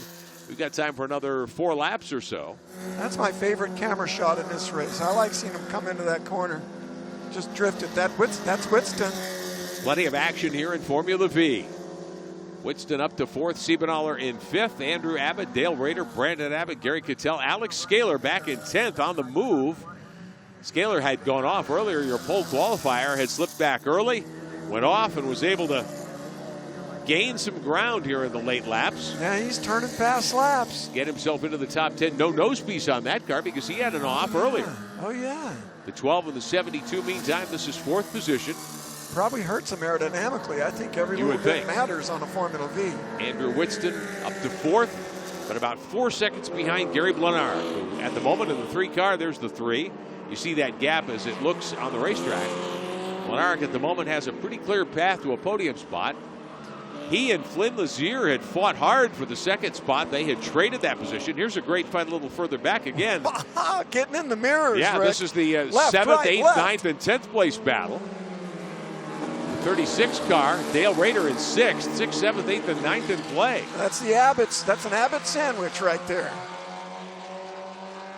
We've got time for another 4 laps or so. That's my favorite camera shot in this race. I like seeing him come into that corner. Just drifted. That's Whitston. Plenty of action here in Formula V. Whitston up to 4th, Siebenaler in 5th, Andrew Abbott, Dale Rader, Brandon Abbott, Gary Cattell, Alex Scaler back in 10th on the move. Scaler had gone off earlier. Your pole qualifier had slipped back early, went off and was able to gain some ground here in the late laps. Yeah, he's turning fast laps. Get himself into the top 10. No nose piece on that car because he had an off earlier. Oh, yeah. The 12 and the 72, meantime, this is 4th position. Probably hurts him aerodynamically. I think every little bit matters on a Formula V. Andrew Whitston up to 4th, but about 4 seconds behind Gary Blanard, who at the moment in the 3 car, there's the 3. You see that gap as it looks on the racetrack. Blanard at the moment has a pretty clear path to a podium spot. He and Flynn Lazier had fought hard for the 2nd spot. They had traded that position. Here's a great fight a little further back again. Getting in the mirrors, yeah, Rick. This is the left, 7th, right, 8th, left. 9th, and 10th place battle. 36 car, Dale Rader in 6th, 6th, 7th, 8th, and 9th in play. That's an Abbott sandwich right there.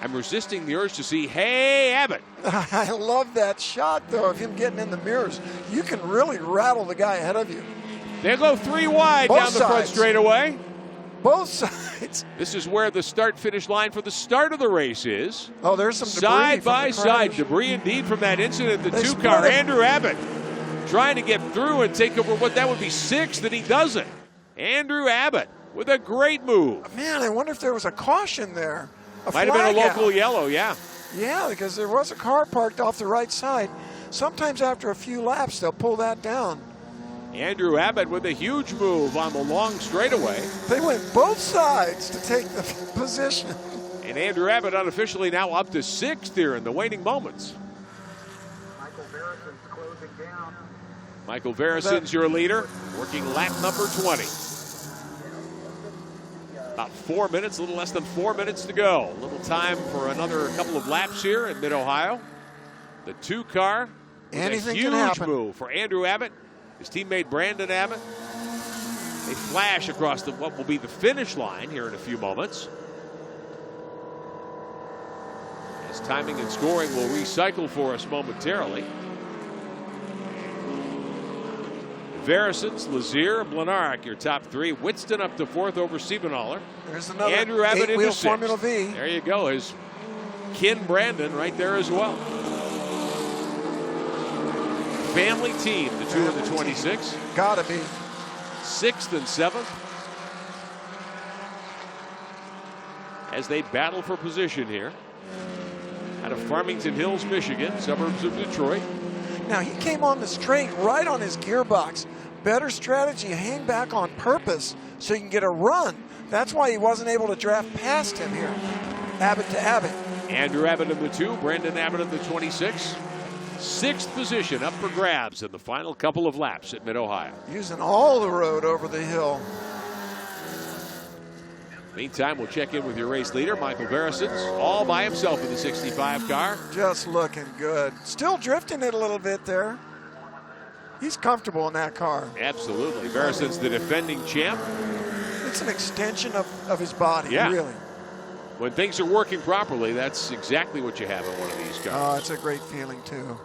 I'm resisting the urge to see, hey, Abbott. I love that shot, though, of him getting in the mirrors. You can really rattle the guy ahead of you. They'll go 3 wide Both down the front sides. straightaway. Both sides. This is where the start-finish line for the start of the race is. Oh, there's some debris side from by the side. crash. Debris indeed from that incident. The They 2 split car, it. Andrew Abbott, trying to get through and take over what that would be 6th, and he doesn't. Andrew Abbott with a great move. Man, I wonder if there was a caution there. Might have been a flag local out. yellow, yeah. Yeah, because there was a car parked off the right side. Sometimes after a few laps, they'll pull that down. Andrew Abbott with a huge move on the long straightaway. They went both sides to take the position. And Andrew Abbott unofficially now up to 6th here in the waning moments. Michael Verison's your leader, working lap number 20. About 4 minutes, a little less than 4 minutes to go. A little time for another couple of laps here in Mid-Ohio. The 2 car, Anything a can huge happen. move for Andrew Abbott, his teammate Brandon Abbott. They flash across what will be the finish line here in a few moments. As timing and scoring will recycle for us momentarily. Verisons, Lazier, Blanark, your top 3. Whitston up to 4th over Siebenaler. There's another Andrew Abbott into 6th. Formula V. There you go. His kin Brandon right there as well. Family team, the 2 and the 26. Gotta be. 6th and 7th. As they battle for position here. Out of Farmington Hills, Michigan, suburbs of Detroit. Now, he came on the straight right on his gearbox. Better strategy, hang back on purpose so you can get a run. That's why he wasn't able to draft past him here. Abbott to Abbott. Andrew Abbott in the 2, Brandon Abbott in the 26. 6th position up for grabs in the final couple of laps at Mid-Ohio. Using all the road over the hill. Meantime, we'll check in with your race leader, Michael Verisons, all by himself in the 65 car. Just looking good. Still drifting it a little bit there. He's comfortable in that car. Absolutely. Verisons, the defending champ. It's an extension of his body, Yeah. really. When things are working properly, that's exactly what you have in one of these Oh, cars. it's a great feeling, too.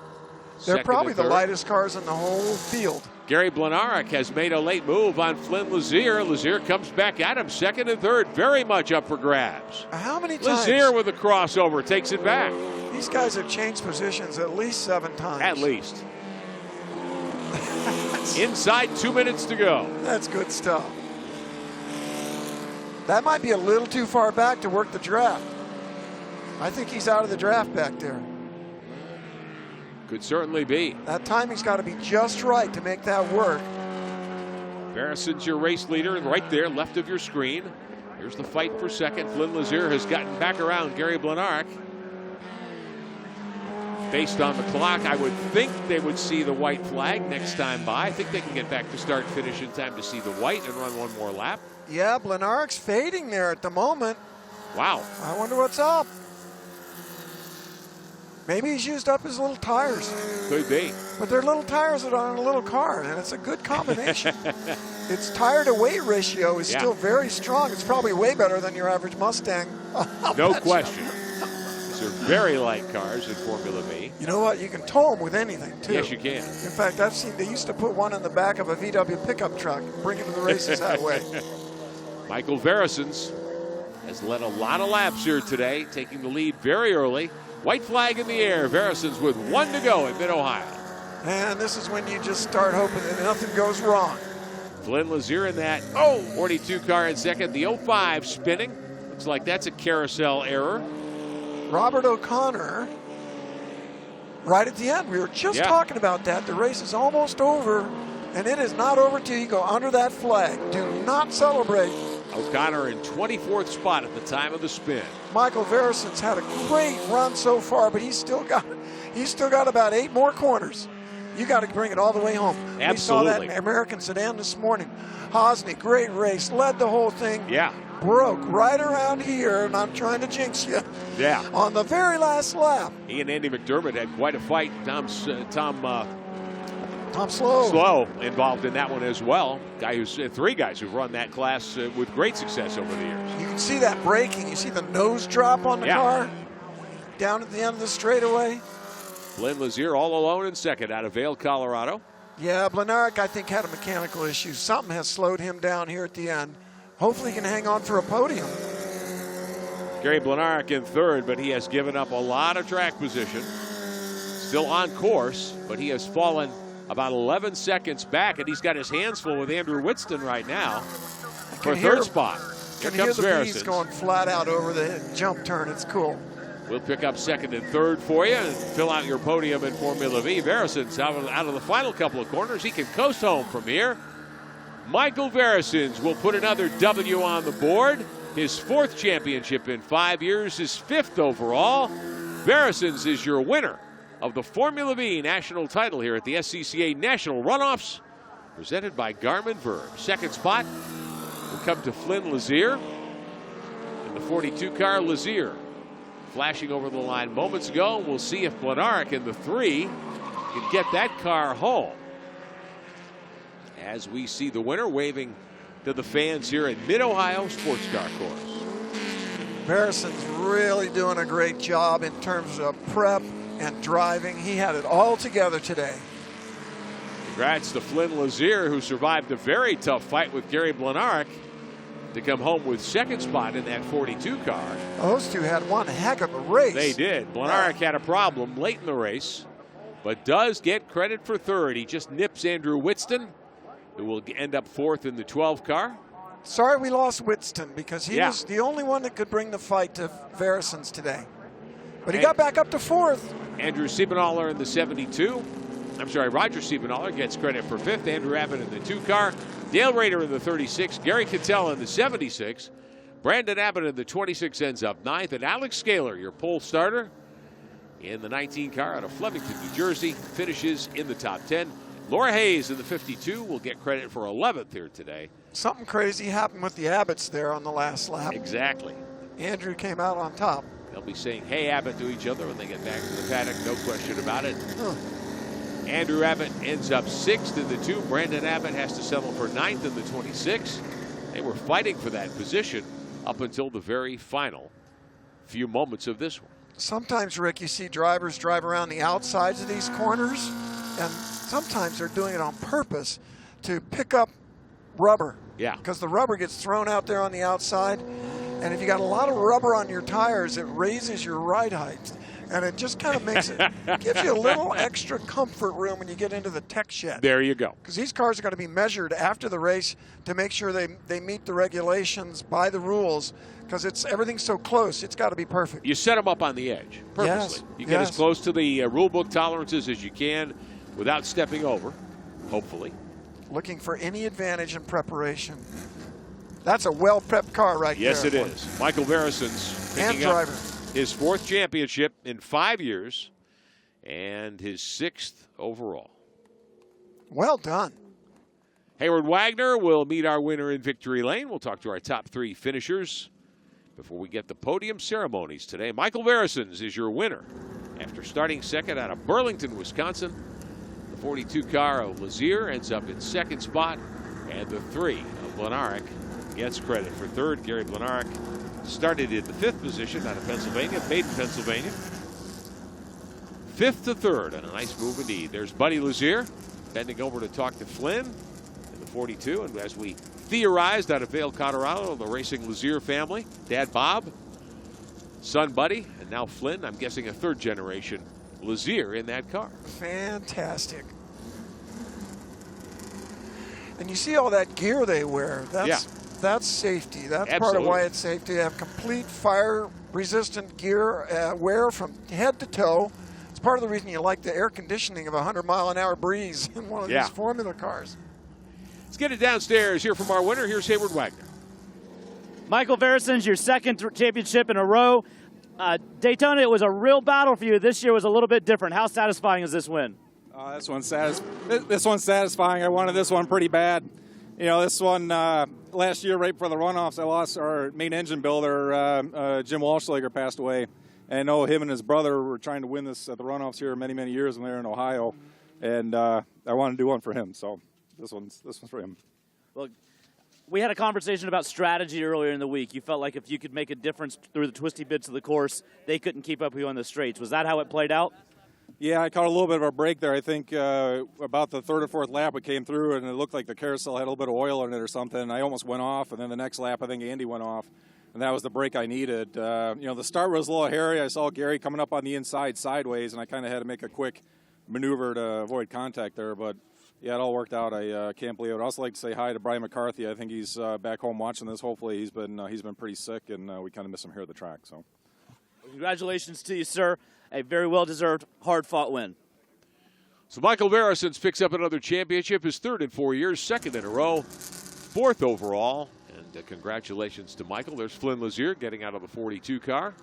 Second They're probably and the third. lightest cars in the whole field. Gary Blanark has made a late move on Flynn Lazier. Lazier comes back at him, 2nd and 3rd, very much up for grabs. How many times? Lazier with a crossover takes it back. These guys have changed positions at least 7 times. At least. Inside 2 minutes to go. That's good stuff. That might be a little too far back to work the draft. I think he's out of the draft back there. Could certainly be. That timing's got to be just right to make that work. Verison's your race leader, and right there, left of your screen. Here's the fight for 2nd. Flynn Lazier has gotten back around Gary Blanark. Based on the clock, I would think they would see the white flag next time by. I think they can get back to start and finish in time to see the white and run one more lap. Yeah, Blanark's fading there at the moment. Wow. I wonder what's up. Maybe he's used up his little tires. Could be. But they're little tires that are on a little car, and it's a good combination. Its tire to weight ratio is still very strong. It's probably way better than your average Mustang. No question. These are very light cars in Formula V. You know what? You can tow them with anything, too. Yes, you can. In fact, I've seen they used to put one in the back of a VW pickup truck and bring it to the races that way. Michael Veresens has led a lot of laps here today, taking the lead very early. White flag in the air. Veresens with 1 to go at Mid-Ohio. And this is when you just start hoping that nothing goes wrong. Flynn Lazier in that 42 car in second. The 05 spinning. Looks like that's a carousel error. Robert O'Connor, right at the end. We were just talking about that. The race is almost over, and it is not over till you go under that flag. Do not celebrate. O'Connor in 24th spot at the time of the spin. Michael Veresens had a great run so far, but he's still got about 8 more corners. You got to bring it all the way home. Absolutely. We saw that in American Sedan this morning. Hosny, great race, led the whole thing. Yeah. Broke right around here, and I'm trying to jinx you. Yeah. On the very last lap. He and Andy McDermott had quite a fight. Tom Slow involved in that one as well. 3 guys who've run that class with great success over the years. You can see that braking. You see the nose drop on the car down at the end of the straightaway. Flynn Lazier all alone in second out of Vail, Colorado. Yeah, Blenarek, I think, had a mechanical issue. Something has slowed him down here at the end. Hopefully he can hang on for a podium. Gary Blenarek in third, but he has given up a lot of track position. Still on course, but he has fallen about 11 seconds back, and he's got his hands full with Andrew Whitston right now for third spot. Here comes Veresens. He's going flat out over the jump turn. It's cool. We'll pick up second and third for you and fill out your podium in Formula V. Veresens out of the final couple of corners. He can coast home from here. Michael Veresens will put another W on the board. His 4th championship in 5 years, his 5th overall. Veresens is your winner of the Formula V national title here at the SCCA National Runoffs, presented by Garmin Verb. Second spot will come to Flynn Lazier. In the 42 car, Lazier flashing over the line moments ago. We'll see if Blenarek in the 3 can get that car home. As we see the winner waving to the fans here at Mid-Ohio Sports Car Course. Veresens really doing a great job in terms of prep and driving. He had it all together today. Congrats to Flynn Lazier, who survived a very tough fight with Gary Blenarek to come home with second spot in that 42 car. Those two had one heck of a race. They did. Blenarek had a problem late in the race, but does get credit for third. He just nips Andrew Whitston, who will end up 4th in the 12 car. Sorry we lost Whitston, because he was the only one that could bring the fight to Veresens today. But he got back up to 4th. Andrew Siebenaller in the 72. I'm sorry, Roger Siebenaller gets credit for 5th. Andrew Abbott in the 2 car. Dale Rader in the 36. Gary Cattell in the 76. Brandon Abbott in the 26 ends up 9th. And Alex Scaler, your pole starter, in the 19 car out of Flemington, New Jersey, finishes in the top 10. Laura Hayes in the 52 will get credit for 11th here today. Something crazy happened with the Abbotts there on the last lap. Exactly. Andrew came out on top. They'll be saying, hey, Abbott, to each other when they get back to the paddock. No question about it. Andrew Abbott ends up 6th in the 2. Brandon Abbott has to settle for 9th in the 26. They were fighting for that position up until the very final few moments of this one. Sometimes, Rick, you see drivers drive around the outsides of these corners, and sometimes they're doing it on purpose to pick up rubber. Yeah. Because the rubber gets thrown out there on the outside, and if you got a lot of rubber on your tires, it raises your ride height. And it just kind of makes it, gives you a little extra comfort room when you get into the tech shed. There you go. Because these cars are going to be measured after the race to make sure they meet the regulations by the rules, because everything's so close, it's got to be perfect. You set them up on the edge purposely. You get as close to the rule book tolerances as you can without stepping over, hopefully. Looking for any advantage in preparation. That's a well-prepped car right there. Yes, it is. Michael Veresens picking up his 4th championship in 5 years and his 6th overall. Well done. Hayward Wagner will meet our winner in victory lane. We'll talk to our top 3 finishers before we get the podium ceremonies today. Michael Veresens is your winner after starting second out of Burlington, Wisconsin. The 42 car of Lazier ends up in second spot, and the 3 of Blenarek gets credit for third. Gary Blenarek started in the 5th position out of Pennsylvania, Maiden, Pennsylvania. 5th to 3rd, and a nice move indeed. There's Buddy Lazier bending over to talk to Flynn in the 42, and as we theorized out of Vail, Colorado, the racing Lazier family, Dad Bob, son Buddy, and now Flynn, I'm guessing a 3rd generation Lazier in that car. Fantastic. And you see all that gear they wear. That's safety. That's part of why it's safety. They have complete fire-resistant gear wear from head to toe. It's part of the reason you like the air conditioning of a 100-mile-an-hour breeze in one of these formula cars. Let's get it downstairs. Here from our winner, here's Hayward Wagner. Michael Verison's your 2nd championship in a row. Daytona, it was a real battle for you. This year was a little bit different. How satisfying is this win? This one's satisfying. I wanted this one pretty bad. You know, this one last year, right before the runoffs, I lost our main engine builder, Jim Walschlager, passed away. And I know him and his brother were trying to win this at the runoffs here many, many years when they were in Ohio. And I wanted to do one for him, so this one's for him. Well, we had a conversation about strategy earlier in the week. You felt like if you could make a difference through the twisty bits of the course, they couldn't keep up with you on the straights. Was that how it played out? Yeah, I caught a little bit of a break there. I think about the 3rd or 4th lap we came through, and it looked like the carousel had a little bit of oil in it or something. I almost went off, and then the next lap I think Andy went off, and that was the break I needed. You know, the start was a little hairy. I saw Gary coming up on the inside sideways, and I kind of had to make a quick maneuver to avoid contact there, but yeah, it all worked out. I can't believe it. I'd also like to say hi to Brian McCarthy. I think he's back home watching this. Hopefully he's been pretty sick, and we kind of miss him here at the track. So, congratulations to you, sir. A very well-deserved, hard-fought win. So Michael Verisons picks up another championship, his 3rd in 4 years, 2nd in a row, 4th overall. And congratulations to Michael. There's Flynn Lazier getting out of the 42 car.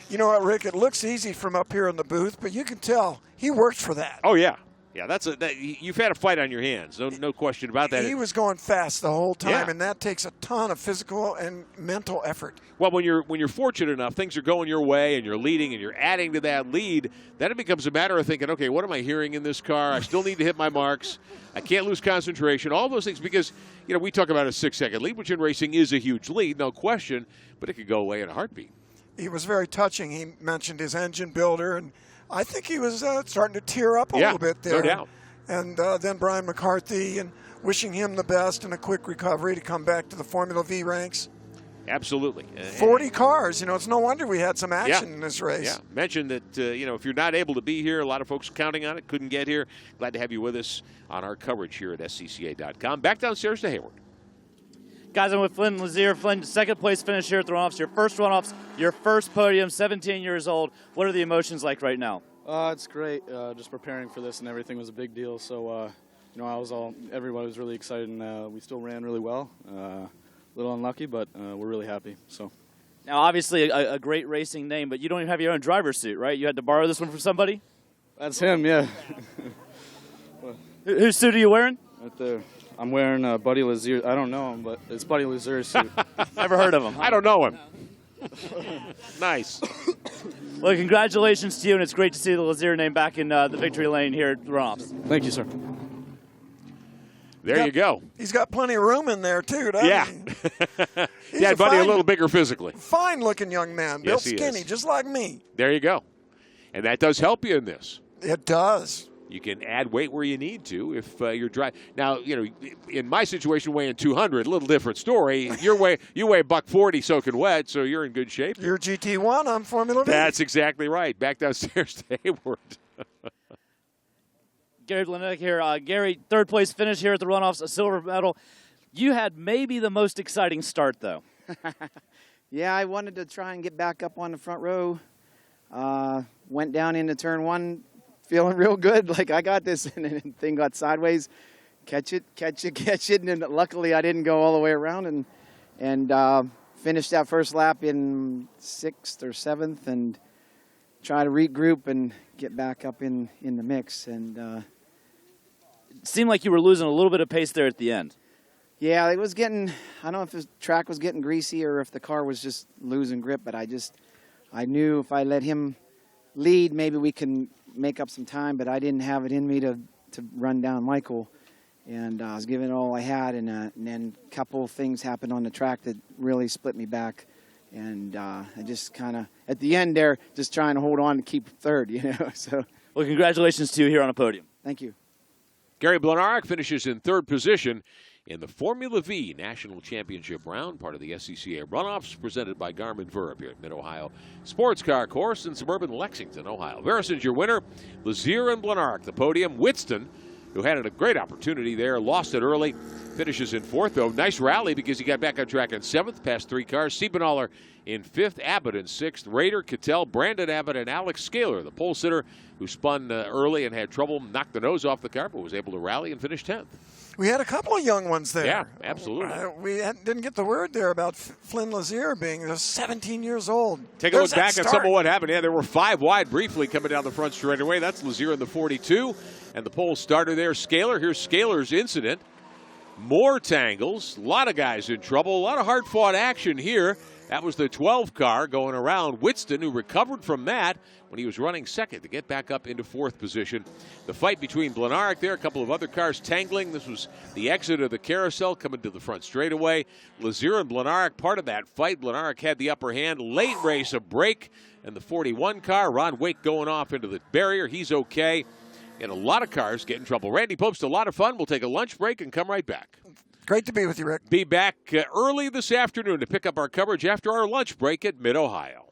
You know what, Rick? It looks easy from up here in the booth, but you can tell he worked for that. Oh, yeah. Yeah, you've had a fight on your hands. No question about that. He was going fast the whole time, and that takes a ton of physical and mental effort. Well, when you're fortunate enough, things are going your way, and you're leading, and you're adding to that lead, then it becomes a matter of thinking, okay, what am I hearing in this car? I still need to hit my marks. I can't lose concentration. All those things, because we talk about a 6-second lead, which in racing is a huge lead, no question, but it could go away in a heartbeat. He was very touching. He mentioned his engine builder, and I think he was starting to tear up a little bit there. No doubt. And then Brian McCarthy, and wishing him the best and a quick recovery to come back to the Formula V ranks. Absolutely. 40 cars. It's no wonder we had some action in this race. Yeah. Mentioned that, if you're not able to be here, a lot of folks counting on it, couldn't get here. Glad to have you with us on our coverage here at SCCA.com. Back downstairs to Hayward. Guys, I'm with Flynn Lazier. Flynn, 2nd place finish here at the runoffs. Your first runoffs, your first podium, 17 years old. What are the emotions like right now? It's great. Just preparing for this and everything was a big deal. So, everybody was really excited, and we still ran really well. A little unlucky, but we're really happy. So, now obviously a great racing name, but you don't even have your own driver's suit, right? You had to borrow this one from somebody? That's him, yeah. Whose suit are you wearing? Right there. I'm wearing Buddy Lazier. I don't know him, but it's Buddy Lazier's suit. Never heard of him. I don't know him. Nice. Well, congratulations to you, and it's great to see the Lazier name back in the victory lane here at Runoffs. Thank you, sir. There you go. He's got plenty of room in there, too, doesn't he? Yeah, Buddy, a little bigger physically. Fine-looking young man, built skinny, is. just like me. There you go. And that does help you in this. It does. You can add weight where you need to if you're driving. Now, in my situation, weighing 200, a little different story. You weigh $140 soaking wet, so you're in good shape. You're GT1 on Formula V. That's exactly right. Back downstairs to Hayward. Gary Blenarek here. Gary, 3rd place finish here at the runoffs, a silver medal. You had maybe the most exciting start, though. Yeah, I wanted to try and get back up on the front row. Went down into turn 1. Feeling real good, like I got this, and the thing got sideways. Catch it, and then luckily I didn't go all the way around and finished that first lap in 6th or 7th and try to regroup and get back up in the mix. And it seemed like you were losing a little bit of pace there at the end. Yeah, it was getting, I don't know if the track was getting greasy or if the car was just losing grip, but I knew if I let him lead, maybe we can make up some time, but I didn't have it in me to run down Michael. And I was giving it all I had, and then a couple of things happened on the track that really split me back. And I just kind of, at the end there, just trying to hold on to keep third, you know. So, well, congratulations to you here on a podium. Thank you. Gary Blenarek finishes in third position in the Formula V National Championship round, part of the SCCA Runoffs, presented by Garmin Verb here at Mid-Ohio Sports Car Course in suburban Lexington, Ohio. Veresen's your winner. Lazier and Blenarek, the podium. Witston, who had a great opportunity there, lost it early, finishes in fourth, though. Nice rally because he got back on track in seventh, past 3 cars. Siebenaller in fifth, Abbott in sixth, Rader, Cattell, Brandon Abbott, and Alex Scaler, the pole sitter, who spun early and had trouble, knocked the nose off the car, but was able to rally and finish 10th. We had a couple of young ones there. Yeah, absolutely. We didn't get the word there about Flynn Lazier being 17 years old. Take a look back at some of what happened. Yeah, there were 5 wide briefly coming down the front straightaway. That's Lazier in the 42. And the pole starter there, Scaler. Here's Scaler's incident. More tangles. A lot of guys in trouble. A lot of hard-fought action here. That was the 12 car going around Witston, who recovered from that when he was running second to get back up into fourth position. The fight between Blenarek there, a couple of other cars tangling. This was the exit of the carousel coming to the front straightaway. Lazier and Blenarek, part of that fight. Blenarek had the upper hand. Late race, a break, and the 41 car. Ron Wake going off into the barrier. He's okay. And a lot of cars get in trouble. Randy Pope's a lot of fun. We'll take a lunch break and come right back. Great to be with you, Rick. Be back early this afternoon to pick up our coverage after our lunch break at Mid-Ohio.